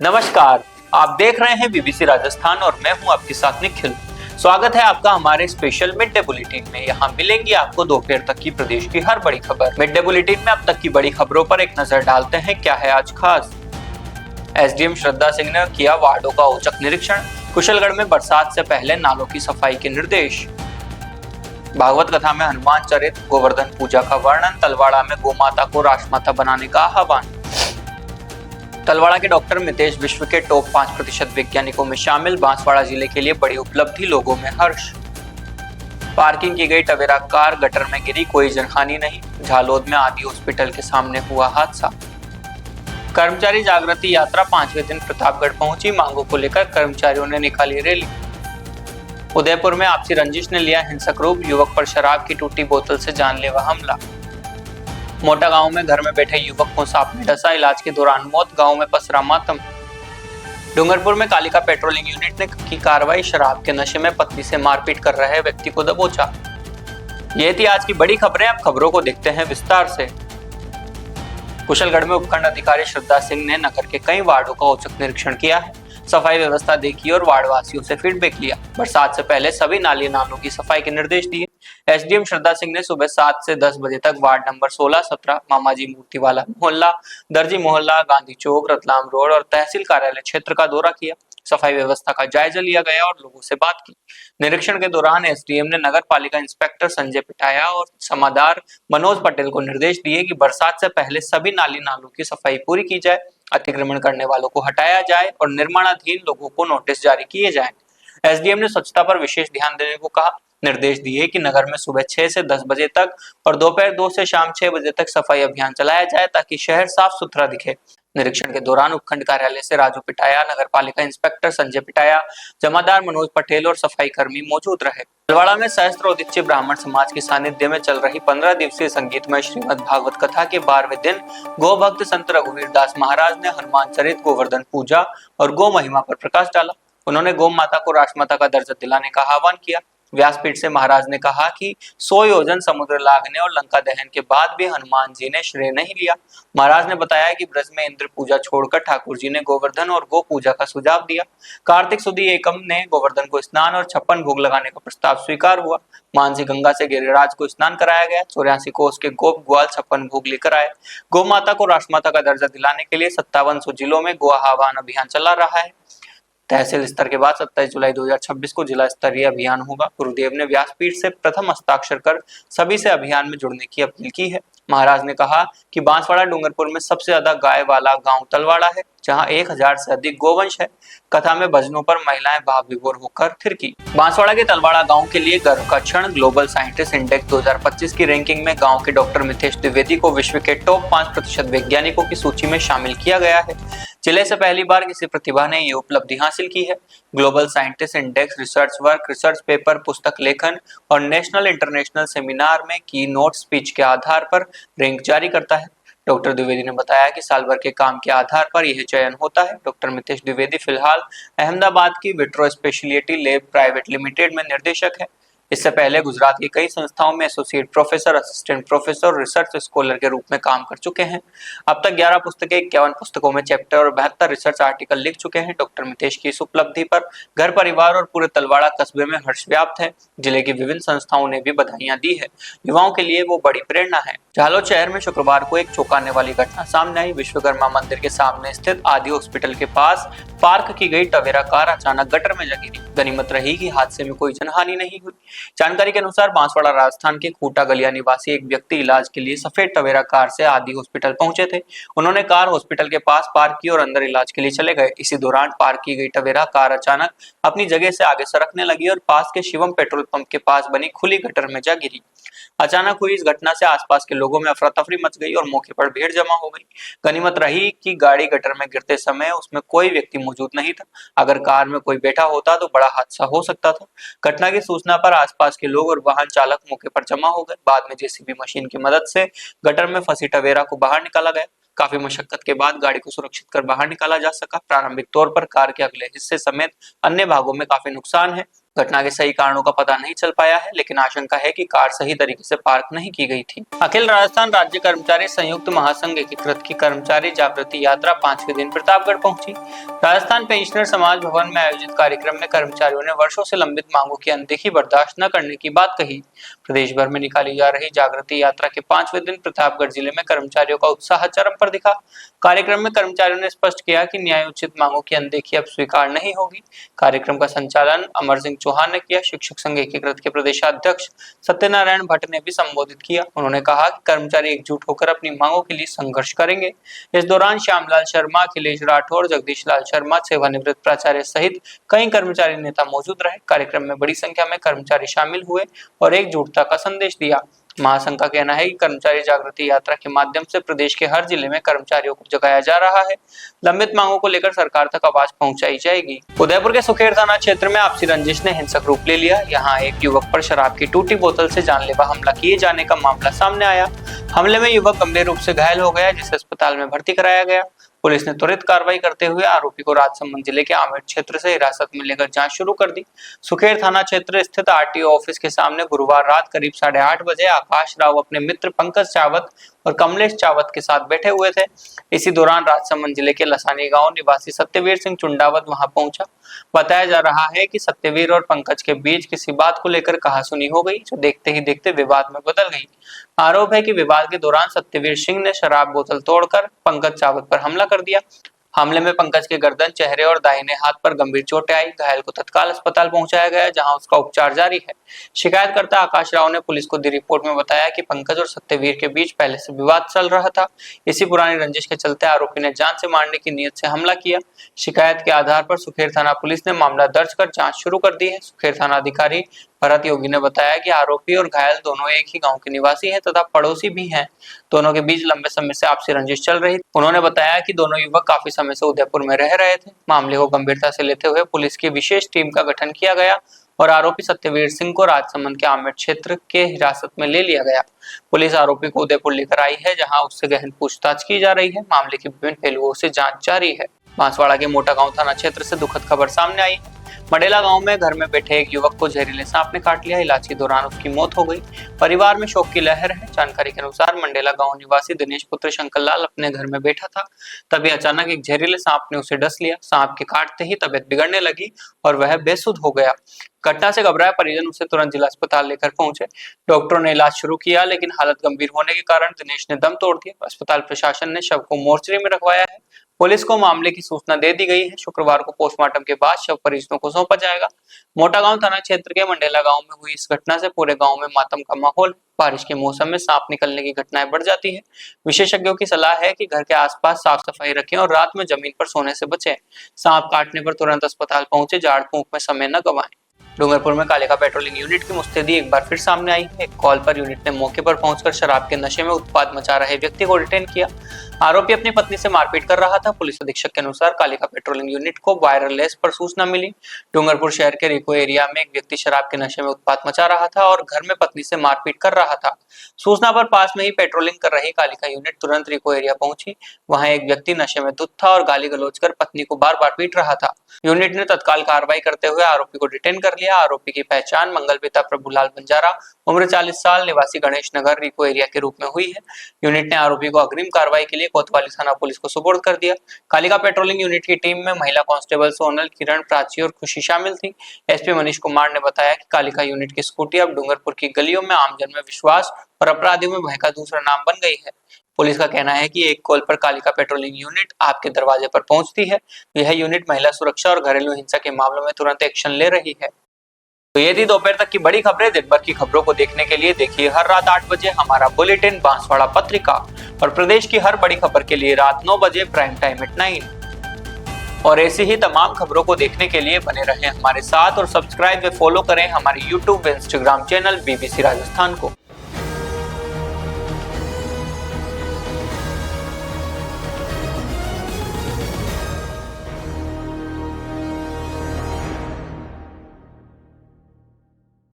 नमस्कार, आप देख रहे हैं बीबीसी राजस्थान और मैं हूं आपके साथ निखिल। स्वागत है आपका हमारे स्पेशल मिड डे बुलेटिन में। यहां मिलेंगी आपको दोपहर तक की प्रदेश की हर बड़ी खबर। मिड डे बुलेटिन में अब तक की बड़ी खबरों पर एक नजर डालते हैं। क्या है आज खास? एसडीएम श्रद्धा सिंह ने किया वार्डों का औचक निरीक्षण। कुशलगढ़ में बरसात से पहले नालों की सफाई के निर्देश। भागवत कथा में हनुमान चरित गोवर्धन पूजा का वर्णन। तलवाड़ा में गोमाता को राष्ट्रमाता बनाने का आह्वान। तलवाड़ा के डॉक्टर मितेश विश्व के टॉप 5% वैज्ञानिकों में शामिल। बांसवाड़ा जिले के लिए बड़ी उपलब्धि, लोगों में हर्ष। पार्किंग की गई टवेरा कार गटर में गिरी, कोई जनहानि नहीं। झालोद में आदि हॉस्पिटल के सामने हुआ हादसा। कर्मचारी जागृति यात्रा 5वें दिन प्रतापगढ़ पहुंची। मांगों को लेकर कर्मचारियों ने निकाली रैली। उदयपुर में आपसी रंजिश ने लिया हिंसक रूप, युवक पर शराब की टूटी बोतल से जानलेवा हमला। मोटा गांव में घर में बैठे युवक को सांप ने डसा, इलाज के दौरान मौत। गांव में पसरा मातम। डूंगरपुर में कालिका पेट्रोलिंग यूनिट ने की कार्रवाई, शराब के नशे में पत्नी से मारपीट कर रहे व्यक्ति को दबोचा। ये थी आज की बड़ी खबरें। अब खबरों को देखते हैं विस्तार से। कुशलगढ़ में उपखंड अधिकारी श्रद्धा सिंह ने नगर के कई वार्डों का औचक निरीक्षण किया है। सफाई व्यवस्था देखी और वार्ड वासियों से फीडबैक लिया। बरसात से पहले सभी नाली नालों की सफाई के निर्देश दिए। एसडीएम श्रद्धा सिंह ने सुबह 7 से 10 बजे तक वार्ड नंबर 16, 17, मामाजी मूर्ति वाला मोहल्ला, दर्जी मोहल्ला, गांधी चौक, रतलाम रोड और तहसील कार्यालय क्षेत्र का दौरा किया। सफाई व्यवस्था का जायजा लिया गया और लोगों से बात की। निरीक्षण के दौरान एसडीएम ने नगर पालिका इंस्पेक्टर संजय पिटाया और समादार मनोज पटेल को निर्देश दिए कि बरसात से पहले सभी नाली नालों की सफाई पूरी की जाए, अतिक्रमण करने वालों को हटाया जाए और निर्माणाधीन लोगों को नोटिस जारी किए जाएं। एसडीएम ने स्वच्छता पर विशेष ध्यान देने को कहा। निर्देश दिए कि नगर में सुबह 6 से 10 बजे तक और दोपहर 2 से शाम 6 बजे तक सफाई अभियान चलाया जाए ताकि शहर साफ सुथरा दिखे। निरीक्षण के दौरान उपखंड कार्यालय से राजू पिटाया, नगर पालिका इंस्पेक्टर संजय पिटाया, जमादार मनोज पटेल और सफाई कर्मी मौजूद रहे। तलवाड़ा में सहस्त्रोदीच्य ब्राह्मण समाज के सानिध्य में चल रही 15 दिवसीय संगीतमय श्रीमद् भागवत कथा के 12वें दिन गौ भक्त संत रघुवीर दास महाराज ने हनुमान चरित, गोवर्धन पूजा और गौ महिमा पर प्रकाश डाला। उन्होंने गौ माता को राष्ट्रमाता का दर्जा दिलाने का आह्वान किया। व्यासपीठ से महाराज ने कहा कि 100 योजन समुद्र लागने और लंका दहन के बाद भी हनुमान जी ने श्रेय नहीं लिया। महाराज ने बताया कि ब्रज में इंद्र पूजा छोड़कर ठाकुर जी ने गोवर्धन और गो पूजा का सुझाव दिया। कार्तिक सुदी एकम ने गोवर्धन को स्नान और 56 भोग लगाने का प्रस्ताव स्वीकार हुआ। मानसी गंगा से गिरिराज को स्नान कराया गया। 84 कोस के गोप ग्वाल 56 भोग लेकर आए। गौ माता को राष्ट्रमाता का दर्जा दिलाने के लिए 5700 जिलों में गो आह्वान अभियान चला रहा है। तहसील स्तर के बाद 27 जुलाई 2026 को जिला स्तरीय अभियान होगा। गुरुदेव ने व्यासपीठ से प्रथम हस्ताक्षर कर सभी से अभियान में जुड़ने की अपील की है। महाराज ने कहा कि बांसवाड़ा डूंगरपुर में सबसे ज्यादा गाय वाला गांव तलवाड़ा है, जहां 1000 से अधिक गोवंश है। कथा में भजनों पर महिलाएं भाव विभोर होकर थिरकी। बांसवाड़ा के तलवाड़ा गांव के लिए गर्व का क्षण। ग्लोबल साइंटिस्ट इंडेक्स 2025 की रैंकिंग में गांव के डॉक्टर मितेश द्विवेदी को विश्व के टॉप 5% वैज्ञानिकों की सूची में शामिल किया गया है। जिले से पहली बार किसी प्रतिभा ने ये उपलब्धि हासिल की है। Global scientist index research work, research paper, पुस्तक लेखन और नेशनल इंटरनेशनल सेमिनार में की नोट स्पीच के आधार पर रैंक जारी करता है। डॉक्टर द्विवेदी ने बताया कि साल भर के काम के आधार पर यह चयन होता है। डॉक्टर मितेश द्विवेदी फिलहाल अहमदाबाद की vitro speciality lab private limited में निर्देशक है। इससे पहले गुजरात की कई संस्थाओं में एसोसिएट प्रोफेसर, असिस्टेंट प्रोफेसर और रिसर्च स्कॉलर के रूप में काम कर चुके हैं। अब तक 11 पुस्तकें, 51 पुस्तकों में चैप्टर और 72 रिसर्च आर्टिकल लिख चुके हैं। डॉक्टर मितेश की इस उपलब्धि पर घर परिवार और पूरे तलवाड़ा कस्बे में हर्ष व्याप्त है। जिले की विभिन्न संस्थाओं ने भी बधाइयां दी है। युवाओं के लिए वो बड़ी प्रेरणा है। झालोद शहर में शुक्रवार को एक चौंकाने वाली घटना सामने आई। विश्वकर्मा मंदिर के सामने स्थित आदि हॉस्पिटल के पास पार्क की गई टवेरा कार अचानक गटर में जा गिरी। गनीमत रही कि हादसे में कोई जनहानि नहीं हुई। जानकारी के अनुसार बांसवाड़ा राजस्थान के खूटा गलिया निवासी एक व्यक्ति इलाज के लिए सफेद टवेरा कार से आदि हॉस्पिटल पहुंचे थे। उन्होंने कार हॉस्पिटल के पास पार्क की और अंदर इलाज के लिए चले गए। इसी दौरान पार्क की गई टवेरा कार अचानक अपनी जगह से आगे सरकने लगी और पास के शिवम पेट्रोल पंप के पास बनी खुली गटर में जा गिरी। अचानक हुई इस घटना से आसपास के लोगों में अफरा तफरी मच गई और मौके पर भीड़ जमा हो गई। गनीमत रही कि गाड़ी गटर में गिरते समय उसमें कोई व्यक्ति मौजूद नहीं था। अगर कार में कोई बैठा होता तो बड़ा हादसा हो सकता था। घटना की सूचना पर आसपास के लोग और वाहन चालक मौके पर जमा हो गए। बाद में जेसीबी मशीन की मदद से गटर में फंसी टवेरा को बाहर निकाला गया। काफी मशक्कत के बाद गाड़ी को सुरक्षित कर बाहर निकाला जा सका। प्रारंभिक तौर पर कार के अगले हिस्से समेत अन्य भागों में काफी नुकसान है। घटना के सही कारणों का पता नहीं चल पाया है, लेकिन आशंका है कि कार सही तरीके से पार्क नहीं की गई थी। अखिल राजस्थान राज्य कर्मचारी संयुक्त महासंघ एकीकृत की कर्मचारी जागृति यात्रा 5वें दिन प्रतापगढ़ पहुंची। राजस्थान पेंशनर समाज भवन में आयोजित कार्यक्रम में कर्मचारियों ने वर्षों से लंबित मांगों की अनदेखी बर्दाश्त न करने की बात कही। प्रदेश भर में निकाली जा रही जागृति यात्रा के 5वें दिन प्रतापगढ़ जिले में कर्मचारियों का उत्साह चरम पर दिखा। कार्यक्रम में कर्मचारियों ने स्पष्ट किया कि न्यायोचित मांगों की अनदेखी अब स्वीकार नहीं होगी। कार्यक्रम का संचालन अमर सिंह चौहान ने किया। शिक्षक संघ एकीकृत के प्रदेशाध्यक्ष सत्यनारायण भट्ट ने भी संबोधित किया। उन्होंने कहा कि कर्मचारी एकजुट होकर अपनी मांगों के लिए संघर्ष करेंगे। इस दौरान श्यामलाल शर्मा, अखिलेश राठौर, जगदीश लाल शर्मा, सेवानिवृत्त प्राचार्य सहित कई कर्मचारी नेता मौजूद रहे। कार्यक्रम में बड़ी संख्या में कर्मचारी शामिल हुए और एकजुटता का संदेश दिया। महासंघ का कहना है कि कर्मचारी जागृति यात्रा के माध्यम से प्रदेश के हर जिले में कर्मचारियों को जगाया जा रहा है। लंबित मांगों को लेकर सरकार तक आवाज पहुंचाई जाएगी। उदयपुर के सुखेर थाना क्षेत्र में आपसी रंजिश ने हिंसक रूप ले लिया। यहाँ एक युवक पर शराब की टूटी बोतल से जानलेवा हमला किए जाने का मामला सामने आया। हमले में युवक गंभीर रूप से घायल हो गया, जिसे अस्पताल में भर्ती कराया गया। पुलिस ने त्वरित कार्रवाई करते हुए आरोपी को राजसमंद जिले के आमेर क्षेत्र से हिरासत में लेकर जांच शुरू कर दी। सुखेर थाना क्षेत्र स्थित आरटीओ ऑफिस के सामने गुरुवार रात करीब 8:30 बजे आकाश राव अपने मित्र पंकज चावत और कमलेश चावत के साथ बैठे हुए थे। इसी दौरान राजसमंद जिले के लसानी गांव निवासी सत्यवीर सिंह चुंडावत वहां पहुंचा। बताया जा रहा है कि सत्यवीर और पंकज के बीच किसी बात को लेकर कहासुनी हो गई, जो देखते ही देखते विवाद में बदल गई। आरोप है कि विवाद के दौरान सत्यवीर सिंह ने शराब बोतल तोड़कर पंकज चावत पर हमला कर दिया। हमले में पंकज के गर्दन, चेहरे और दाहिने हाथ पर गंभीर चोटें आई। घायल को तत्काल अस्पताल पहुंचाया गया, जहां उसका उपचार जारी है। शिकायतकर्ता आकाश राव ने पुलिस को दी रिपोर्ट में बताया कि पंकज और सत्यवीर के बीच पहले से विवाद चल रहा था। इसी पुरानी रंजिश के चलते आरोपी ने जान से मारने की नीयत से हमला किया। शिकायत के आधार पर सुखेर थाना पुलिस ने मामला दर्ज कर जांच शुरू कर दी है। सुखेर थाना अधिकारी भरत योगी ने बताया कि आरोपी और घायल दोनों एक ही गांव के निवासी हैं तथा पड़ोसी भी हैं। दोनों के बीच लंबे समय से आपसी रंजिश चल रही। उन्होंने बताया कि दोनों युवक काफी समय से उदयपुर में रह रहे थे। मामले को गंभीरता से लेते हुए पुलिस की विशेष टीम का गठन किया गया और आरोपी सत्यवीर सिंह को राजसमंद के आमेर क्षेत्र के हिरासत में ले लिया गया। पुलिस आरोपी को उदयपुर लेकर आई है, जहां उससे गहन पूछताछ की जा रही है। मामले के विभिन्न पहलुओं से जांच जारी है। बांसवाड़ा के मोटा गांव थाना क्षेत्र से दुखद खबर सामने आई है। मंडेला गांव में घर में बैठे एक युवक को जहरीले सांप ने काट लिया। इलाज के दौरान उसकी मौत हो गई। परिवार में शोक की लहर है। जानकारी के अनुसार मंडेला गांव निवासी दिनेश पुत्र शंकर लाल अपने घर में बैठा था, तभी अचानक एक जहरीले सांप ने उसे डस लिया। सांप के काटते ही तबीयत बिगड़ने लगी और वह बेसुध हो गया। घटना से घबराए परिजन उसे तुरंत जिला अस्पताल लेकर पहुंचे। डॉक्टरों ने इलाज शुरू किया, लेकिन हालत गंभीर होने के कारण दिनेश ने दम तोड़ दिया। अस्पताल प्रशासन ने शव को मोर्चरी में रखवाया है। पुलिस को मामले की सूचना दे दी गई है। शुक्रवार को पोस्टमार्टम के बाद शव परिजनों को सौंपा जाएगा। मोटा गांव थाना क्षेत्र के मंडेला गांव में हुई इस घटना से पूरे गांव में मातम का माहौल। बारिश के मौसम में सांप निकलने की घटनाएं बढ़ जाती है। विशेषज्ञों की सलाह है कि घर के आसपास साफ सफाई रखें और रात में जमीन पर सोने से बचें। सांप काटने पर तुरंत अस्पताल पहुंचे, झाड़ फूंक में समय न गवाएं। डूंगरपुर में कालिका पेट्रोलिंग यूनिट की मुस्तैदी एक बार फिर सामने आई है। एक कॉल पर यूनिट ने मौके पर पहुंचकर शराब के नशे में उत्पात मचा रहे व्यक्ति को डिटेन किया। आरोपी अपनी पत्नी से मारपीट कर रहा था। पुलिस अधीक्षक के अनुसार कालिका पेट्रोलिंग यूनिट को वायरलेस पर सूचना मिली। डूंगरपुर शहर के रिको एरिया में एक व्यक्ति शराब के नशे में उत्पात मचा रहा था और घर में पत्नी से मारपीट कर रहा था। सूचना पर पास में ही पेट्रोलिंग कर रही कालिका यूनिट तुरंत रिको एरिया पहुंची। वहां एक व्यक्ति नशे में धुत था और गाली गलौज कर पत्नी को बार बार पीट रहा था। यूनिट ने तत्काल कार्रवाई करते हुए आरोपी को डिटेन कर लिया। आरोपी की पहचान मंगल पिता प्रभुलाल बंजारा, उम्र 40 साल, निवासी गणेश नगर रिको एरिया के रूप में हुई है। यूनिट ने आरोपी को अग्रिम कार्रवाई के लिए कोतवाली थाना पुलिस को सुपुर्द कर दिया। कालिका पेट्रोलिंग यूनिट की टीम में महिला कांस्टेबल सोनल, किरण, प्राची और खुशी शामिल थी। एसपी मनीष कुमार ने बताया कि कालिका यूनिट की स्कूटी अब डूंगरपुर की गलियों में आमजन में विश्वास और अपराधियों में भय का दूसरा नाम बन गई है। पुलिस का कहना है कि एक कॉल पर कालिका पेट्रोलिंग यूनिट आपके दरवाजे पर पहुंचती है। यह यूनिट महिला सुरक्षा और घरेलू हिंसा के मामलों में तुरंत एक्शन ले रही है। तो ये थी दोपहर तक की बड़ी खबरें। दिन भर की खबरों को देखने के लिए देखिए हर रात 8 बजे हमारा बुलेटिन बांसवाड़ा पत्रिका, और प्रदेश की हर बड़ी खबर के लिए रात 9 बजे प्राइम टाइम एट 9। और ऐसी ही तमाम खबरों को देखने के लिए बने रहें हमारे साथ और सब्सक्राइब व फॉलो करें हमारे यूट्यूब व इंस्टाग्राम चैनल बीबीसी राजस्थान को।